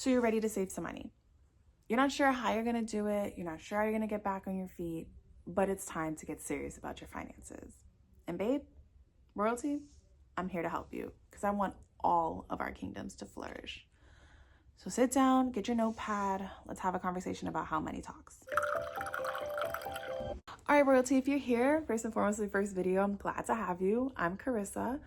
So you're ready to save some money. You're not sure how you're going to do it. You're not sure how you're going to get back on your feet, but it's time to get serious about your finances. And babe, royalty, I'm here to help you because I want all of our kingdoms to flourish. So sit down, get your notepad. Let's have a conversation about how money talks. All right, royalty, if you're here, first and foremost, the first video, I'm glad to have you. I'm Karissa.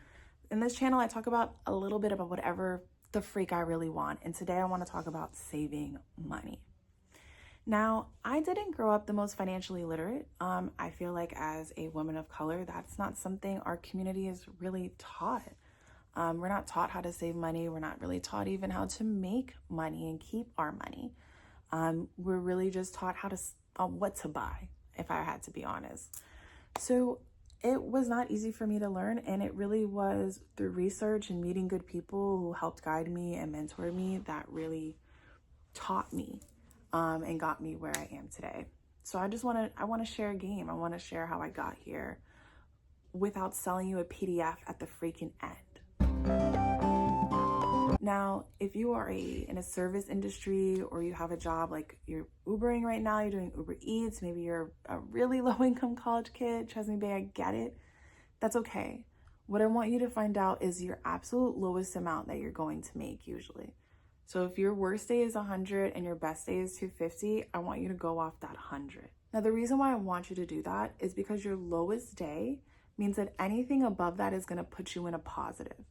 In this channel, I talk about a little bit about whatever the freak I really want. And today I want to talk about saving money. Now, I didn't grow up the most financially literate. I feel like as a woman of color, that's not something our community is really taught. We're not taught how to save money. We're not really taught even how to make money and keep our money. We're really just taught how to what to buy, if I had to be honest. So it was not easy for me to learn, and it really was through research and meeting good people who helped guide me and mentor me that really taught me and got me where I am today. So I want to share a game. I want to share how I got here without selling you a PDF at the freaking end. Now, if you are in a service industry or you have a job like you're Ubering right now, you're doing Uber Eats, maybe you're a really low income college kid, trust me, babe, I get it. That's okay. What I want you to find out is your absolute lowest amount that you're going to make usually. So if your worst day is 100 and your best day is 250, I want you to go off that 100. Now, the reason why I want you to do that is because your lowest day means that anything above that is going to put you in a positive.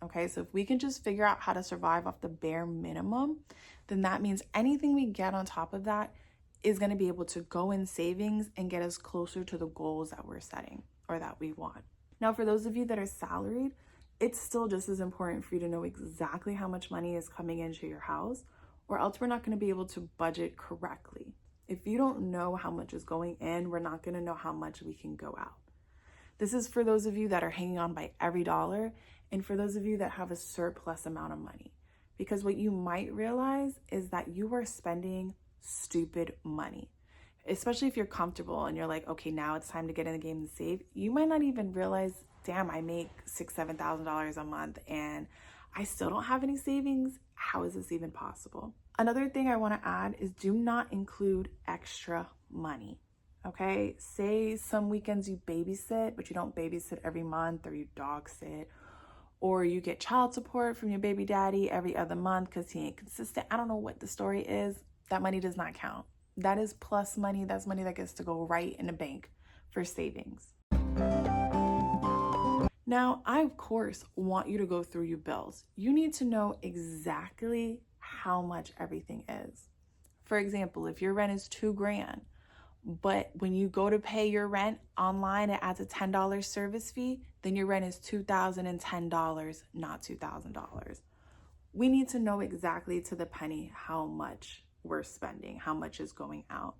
Okay, so if we can just figure out how to survive off the bare minimum, then that means anything we get on top of that is going to be able to go in savings and get us closer to the goals that we're setting or that we want. Now, for those of you that are salaried, it's still just as important for you to know exactly how much money is coming into your house, or else we're not going to be able to budget correctly. If you don't know how much is going in, we're not going to know how much we can go out. This is for those of you that are hanging on by every dollar, and for those of you that have a surplus amount of money. Because what you might realize is that you are spending stupid money. Especially if you're comfortable and you're like, okay, now it's time to get in the game and save. You might not even realize, damn, I make $6,000, $7,000 a month and I still don't have any savings. How is this even possible? Another thing I want to add is do not include extra money. Okay, say some weekends you babysit, but you don't babysit every month, or you dog sit, or you get child support from your baby daddy every other month because he ain't consistent. I don't know what the story is. That money does not count. That is plus money. That's money that gets to go right in the bank for savings. Now, I, of course, want you to go through your bills. You need to know exactly how much everything is. For example, if your rent is $2,000, but when you go to pay your rent online, it adds a $10 service fee, then your rent is $2,010, not $2,000. We need to know exactly to the penny how much we're spending, how much is going out.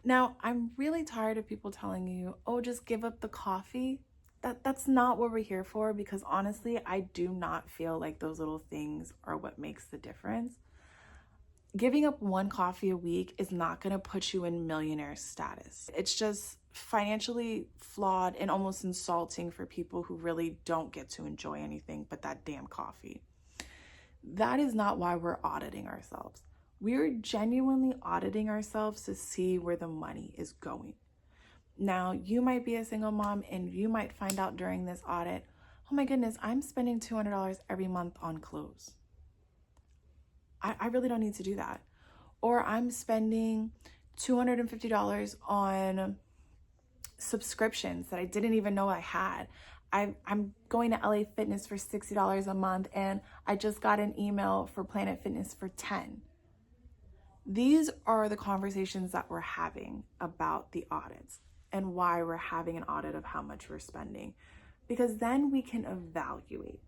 Now, I'm really tired of people telling you, oh, just give up the coffee. That's not what we're here for, because honestly, I do not feel like those little things are what makes the difference. Giving up one coffee a week is not going to put you in millionaire status. It's just financially flawed and almost insulting for people who really don't get to enjoy anything but that damn coffee. That is not why we're auditing ourselves. We're genuinely auditing ourselves to see where the money is going. Now, you might be a single mom and you might find out during this audit, oh my goodness, I'm spending $200 every month on clothes. I really don't need to do that. Or I'm spending $250 on subscriptions that I didn't even know I had. I'm going to LA Fitness for $60 a month and I just got an email for Planet Fitness for $10. These are the conversations that we're having about the audits and why we're having an audit of how much we're spending, because then we can evaluate.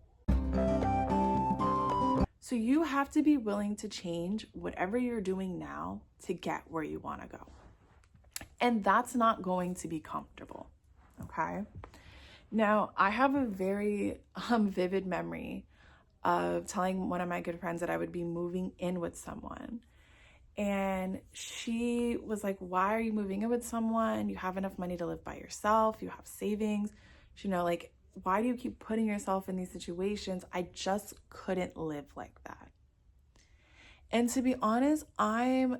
So you have to be willing to change whatever you're doing now to get where you want to go. And that's not going to be comfortable, okay? Now, I have a very vivid memory of telling one of my good friends that I would be moving in with someone. And she was like, why are you moving in with someone? You have enough money to live by yourself. You have savings. You know, like, why do you keep putting yourself in these situations? I just couldn't live like that. And to be honest, I'm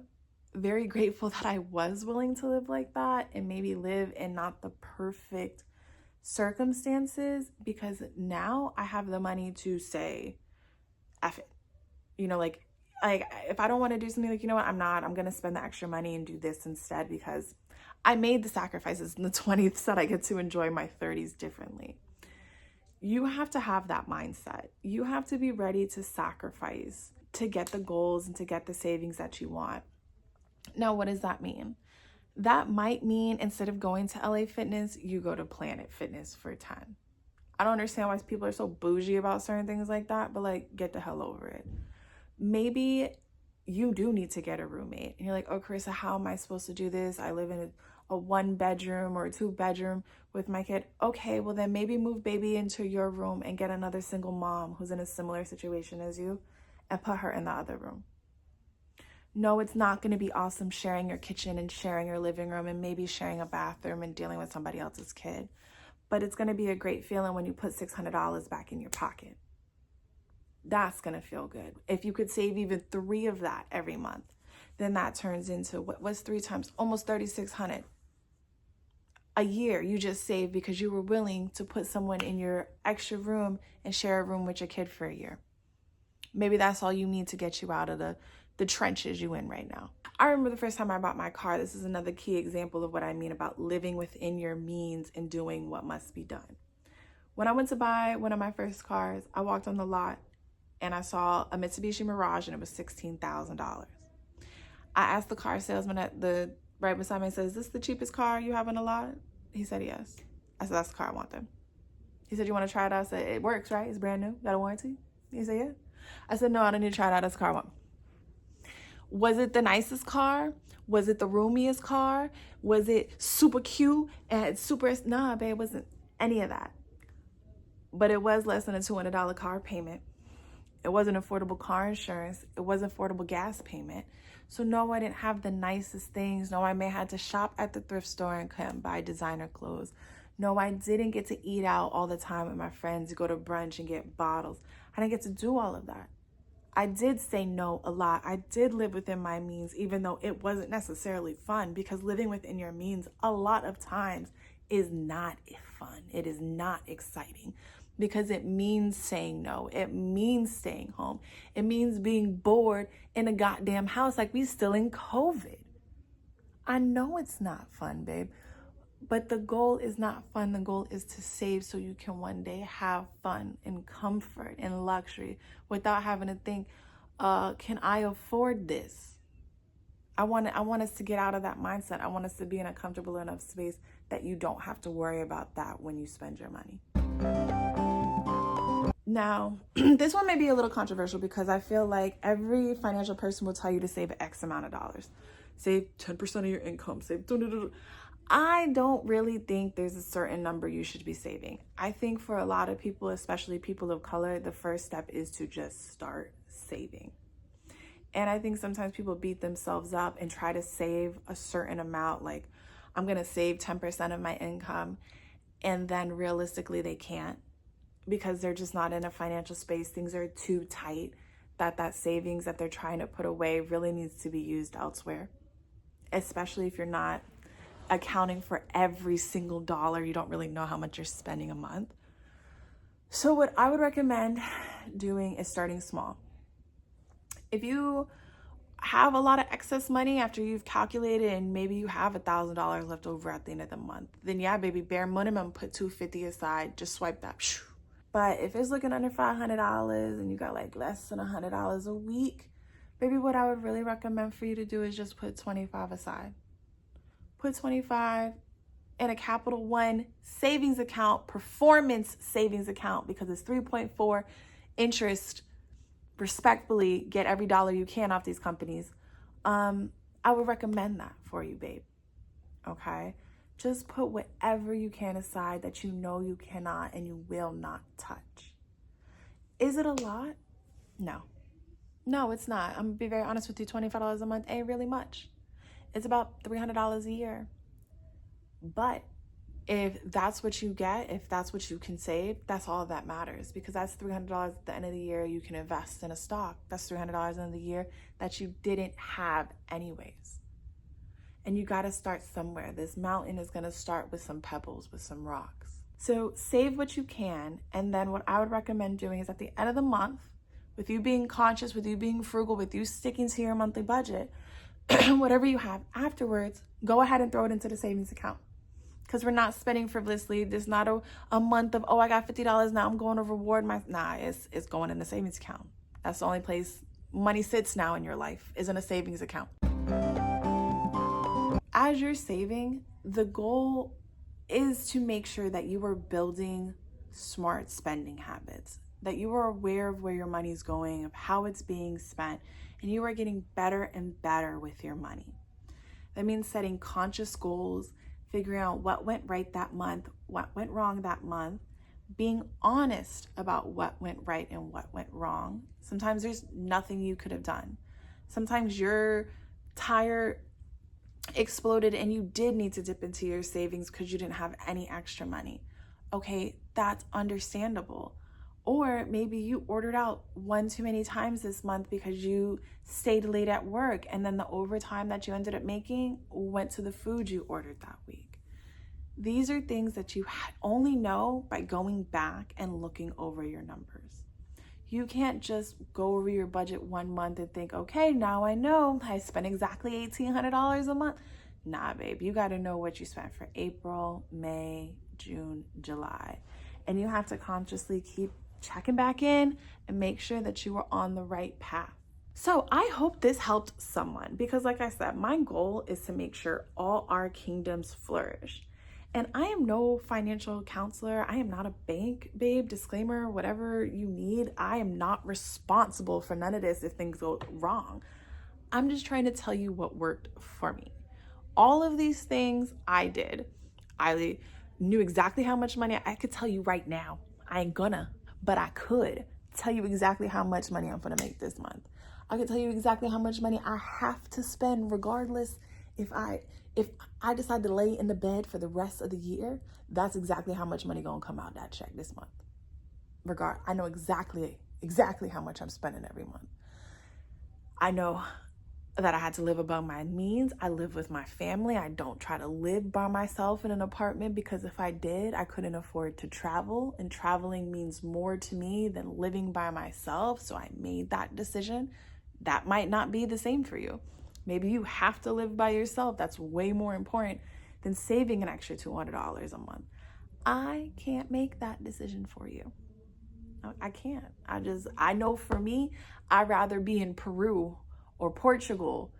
very grateful that I was willing to live like that and maybe live in not the perfect circumstances, because now I have the money to say, F it. You know, like if I don't want to do something, like, you know what, I'm going to spend the extra money and do this instead, because I made the sacrifices in the 20s so that I get to enjoy my 30s differently. You have to have that mindset. You have to be ready to sacrifice to get the goals and to get the savings that you want. Now, what does that mean? That might mean instead of going to LA Fitness, you go to Planet Fitness for 10. I don't understand why people are so bougie about certain things like that, but like, get the hell over it. Maybe you do need to get a roommate. And you're like, oh, Karissa, how am I supposed to do this? I live in a 1-bedroom or a 2-bedroom with my kid. Okay, well then maybe move baby into your room and get another single mom who's in a similar situation as you and put her in the other room. No, it's not going to be awesome sharing your kitchen and sharing your living room and maybe sharing a bathroom and dealing with somebody else's kid. But it's going to be a great feeling when you put $600 back in your pocket. That's going to feel good. If you could save even 3 of that every month, then that turns into what's 3 times? Almost $3,600 a year you just saved because you were willing to put someone in your extra room and share a room with your kid for a year. Maybe that's all you need to get you out of the trenches you in right now. I remember the first time I bought my car. This is another key example of what I mean about living within your means and doing what must be done. When I went to buy one of my first cars, I walked on the lot and I saw a Mitsubishi Mirage and it was $16,000. I asked the car salesman at the right beside me, I said, is this the cheapest car you have on the lot? He said, yes. I said, that's the car I want then. He said, you want to try it out? I said, it works, right? It's brand new. Got a warranty? He said, yeah. I said, no, I don't need to try it out. That's the car I want. Was it the nicest car? Was it the roomiest car? Was it super cute and had super... Nah, babe, it wasn't any of that. But it was less than a $200 car payment. It wasn't affordable car insurance. It wasn't affordable gas payment. So no, I didn't have the nicest things. No, I may have had to shop at the thrift store and couldn't buy designer clothes. No, I didn't get to eat out all the time with my friends, go to brunch and get bottles. I didn't get to do all of that. I did say no a lot. I did live within my means, even though it wasn't necessarily fun, because living within your means a lot of times is not fun. It is not exciting, because it means saying no. It means staying home. It means being bored in a goddamn house like we still in COVID. I know it's not fun, babe, but the goal is not fun. The goal is to save so you can one day have fun and comfort and luxury without having to think, can I afford this? I want us to get out of that mindset. I want us to be in a comfortable enough space that you don't have to worry about that when you spend your money. Now, this one may be a little controversial because I feel like every financial person will tell you to save X amount of dollars. Save 10% of your income. Save... I don't really think there's a certain number you should be saving. I think for a lot of people, especially people of color, the first step is to just start saving. And I think sometimes people beat themselves up and try to save a certain amount, like I'm going to save 10% of my income, and then realistically they can't, because they're just not in a financial space. Things are too tight that savings that they're trying to put away really needs to be used elsewhere, especially if you're not accounting for every single dollar. You don't really know how much you're spending a month. So what I would recommend doing is starting small. If you have a lot of excess money after you've calculated and maybe you have $1,000 left over at the end of the month, then yeah, baby, bare minimum, put $250 aside, just swipe that. But if it's looking under $500 and you got like less than $100 a week, baby, what I would really recommend for you to do is just put $25 aside. Put $25 in a Capital One savings account, performance savings account, because it's 3.4 interest. Respectfully, get every dollar you can off these companies. I would recommend that for you, babe. Okay? Just put whatever you can aside that you know you cannot and you will not touch. Is it a lot? No. No, it's not. I'm gonna be very honest with you. $25 a month ain't really much. It's about $300 a year. But If that's what you get, if that's what you can save, that's all that matters, because that's $300 at the end of the year you can invest in a stock. That's $300 at the end of the year that you didn't have anyways. And you got to start somewhere. This mountain is going to start with some pebbles, with some rocks. So save what you can. And then what I would recommend doing is at the end of the month, with you being conscious, with you being frugal, with you sticking to your monthly budget, whatever you have afterwards, go ahead and throw it into the savings account. Because we're not spending frivolously. There's not a month of, oh, I got $50, now I'm going to reward my, nah, it's going in the savings account. That's the only place money sits now in your life, is in a savings account. As you're saving, the goal is to make sure that you are building smart spending habits, that you are aware of where your money is going, of how it's being spent, and you are getting better and better with your money. That means setting conscious goals, figuring out what went right that month, what went wrong that month, being honest about what went right and what went wrong. Sometimes there's nothing you could have done. Sometimes your tire exploded and you did need to dip into your savings because you didn't have any extra money. Okay, that's understandable. Or maybe you ordered out one too many times this month because you stayed late at work, and then the overtime that you ended up making went to the food you ordered that week. These are things that you only know by going back and looking over your numbers. You can't just go over your budget one month and think, okay, now I know I spent exactly $1,800 a month. Nah, babe, you got to know what you spent for April, May, June, July. And you have to consciously keep checking back in and make sure that you are on the right path. So I hope this helped someone, because like I said, my goal is to make sure all our kingdoms flourish. And I am no financial counselor. I am not a bank, babe. Disclaimer, whatever you need. I am not responsible for none of this if things go wrong. I'm just trying to tell you what worked for me. All of these things I did. I knew exactly how much money I could tell you right now. I ain't gonna, but I could tell you exactly how much money I'm gonna make this month. I could tell you exactly how much money I have to spend regardless. If I decide to lay in the bed for the rest of the year, that's exactly how much money gonna come out that check this month. I know exactly how much I'm spending every month. I know that I had to live above my means. I live with my family. I don't try to live by myself in an apartment, because if I did, I couldn't afford to travel, and traveling means more to me than living by myself. So I made that decision. That might not be the same for you. Maybe you have to live by yourself. That's way more important than saving an extra $200 a month. I can't make that decision for you. I can't. I know for me, I'd rather be in Peru or Portugal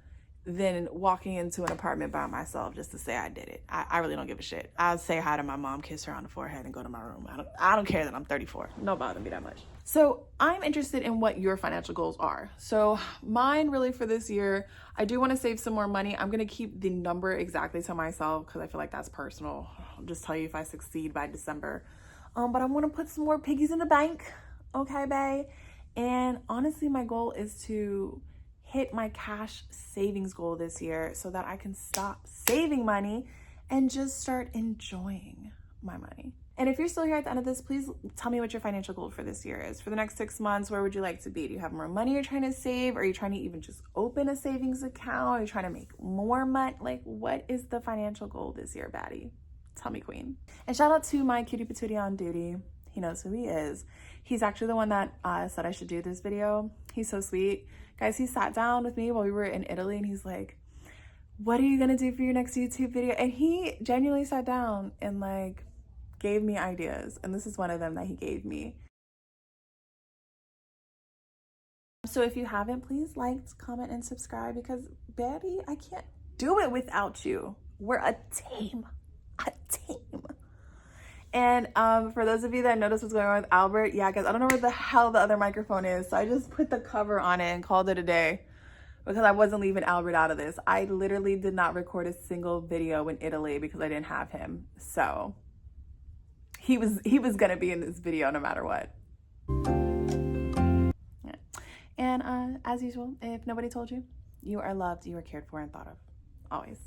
than walking into an apartment by myself just to say I did it. I really don't give a shit. I'll say hi to my mom, kiss her on the forehead, and go to my room. I don't care that I'm 34. No bother me that much. So I'm interested in what your financial goals are. So mine really for this year, I do want to save some more money. I'm going to keep the number exactly to myself because I feel like that's personal. I'll just tell you if I succeed by December. But I want to put some more piggies in the bank. Okay, bae? And honestly, my goal is to hit my cash savings goal this year so that I can stop saving money and just start enjoying my money. And if you're still here at the end of this, please tell me what your financial goal for this year is. For the next 6 months, where would you like to be? Do you have more money you're trying to save? Are you trying to even just open a savings account? Are you trying to make more money? Like, what is the financial goal this year, baddie? Tell me, queen. And shout out to my cutie patootie on duty. He knows who he is. He's actually the one that said I should do this video. He's so sweet. Guys, he sat down with me while we were in Italy, and he's like, what are you gonna do for your next YouTube video? And he genuinely sat down and like gave me ideas, and this is one of them that he gave me. So if you haven't, please like, comment, and subscribe, because baby, I can't do it without you. We're a team. And for those of you that noticed what's going on with Albert, yeah, guys, I don't know where the hell the other microphone is, so I just put the cover on it and called it a day because I wasn't leaving Albert out of this. I literally did not record a single video in Italy because I didn't have him. So he was gonna be in this video no matter what. Yeah. And as usual, if nobody told you, you are loved, you are cared for, and thought of, always.